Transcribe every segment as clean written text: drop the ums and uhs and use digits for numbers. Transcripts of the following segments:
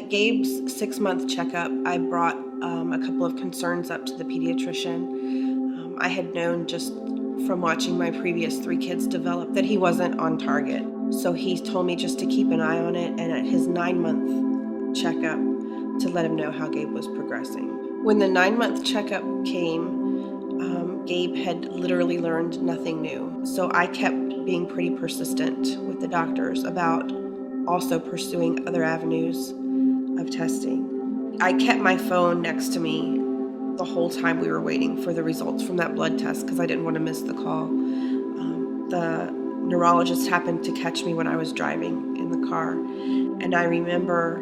At Gabe's 6-month checkup, I brought a couple of concerns up to the pediatrician. I had known just from watching my previous 3 kids develop that he wasn't on target. So he told me just to keep an eye on it, and at his 9-month checkup to let him know how Gabe was progressing. When the 9-month checkup came, Gabe had literally learned nothing new. So I kept being pretty persistent with the doctors about also pursuing other avenues of testing. I kept my phone next to me the whole time we were waiting for the results from that blood test because I didn't want to miss the call. The neurologist happened to catch me when I was driving in the car, and I remember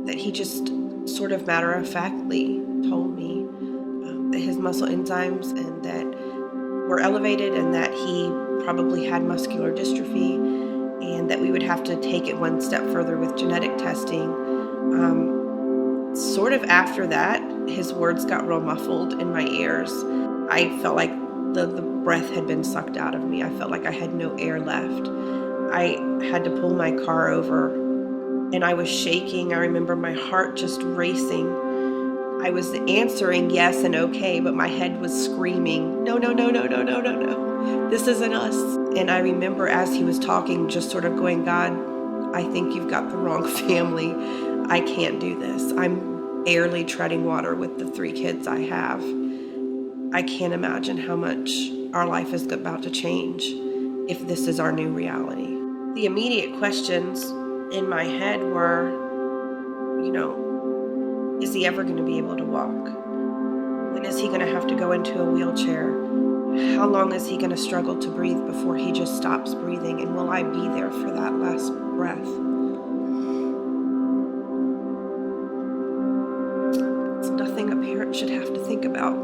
that he just sort of matter-of-factly told me that his muscle enzymes and that were elevated and that he probably had muscular dystrophy and that we would have to take it one step further with genetic testing. Sort of after that, his words got real muffled in my ears. I felt like the breath had been sucked out of me. I felt like I had no air left. I had to pull my car over, and I was shaking. I remember my heart just racing. I was answering yes and okay, but my head was screaming, no, no, no, no, no, no, no, no. This isn't us. And I remember as he was talking, just sort of going, God, I think you've got the wrong family. I can't do this. I'm barely treading water with the 3 kids I have. I can't imagine how much our life is about to change if this is our new reality. The immediate questions in my head were, is he ever going to be able to walk? When is he going to have to go into a wheelchair? How long is he going to struggle to breathe before he just stops breathing? And will I be there for that last breath? It's nothing a parent should have to think about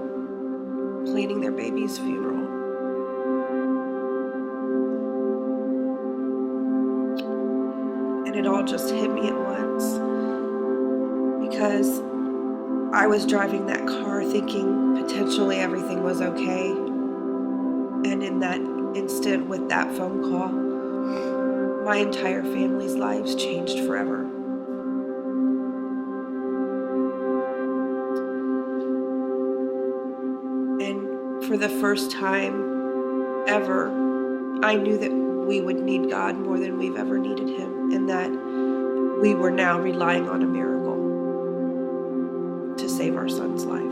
planning their baby's funeral. And it all just hit me at once. Because I was driving that car thinking potentially everything was okay. And in that instant with that phone call, my entire family's lives changed forever. And for the first time ever, I knew that we would need God more than we've ever needed him, and that we were now relying on a miracle to save our son's life.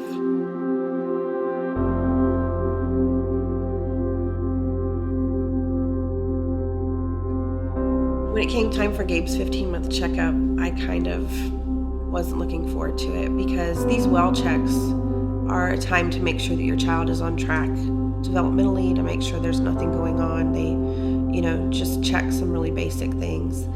When it came time for Gabe's 15-month checkup, I kind of wasn't looking forward to it because these well checks are a time to make sure that your child is on track developmentally, to make sure there's nothing going on. They, just check some really basic things.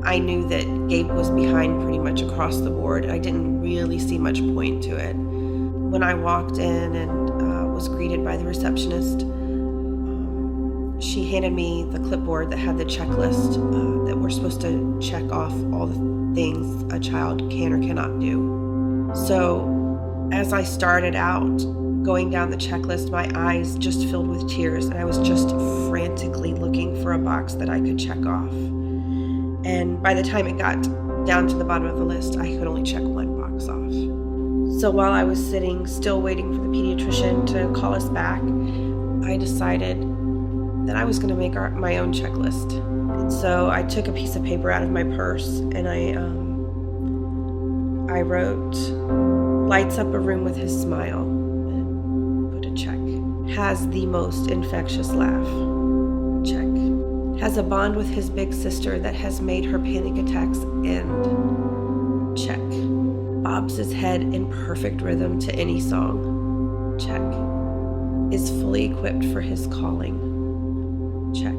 I knew that Gabe was behind pretty much across the board. I didn't really see much point to it. When I walked in and was greeted by the receptionist, she handed me the clipboard that had the checklist that we're supposed to check off all the things a child can or cannot do. So as I started out going down the checklist, my eyes just filled with tears, and I was just frantically looking for a box that I could check off. And by the time it got down to the bottom of the list, I could only check one box off. So while I was sitting, still waiting for the pediatrician to call us back, I decided that I was going to make my own checklist. And so I took a piece of paper out of my purse, and I wrote, lights up a room with his smile, and put a check. Has the most infectious laugh. Check. Has a bond with his big sister that has made her panic attacks end. Check. Bobs his head in perfect rhythm to any song. Check. Is fully equipped for his calling. Check.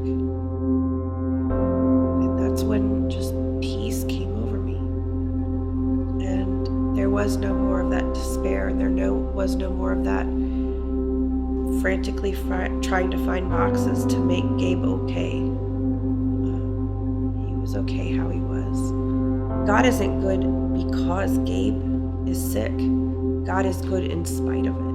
And that's when just peace came over me. And there was no more of that despair, and there was no more of that frantically trying to find boxes to make Gabe okay. He was okay how he was. God isn't good because Gabe is sick. God is good in spite of it.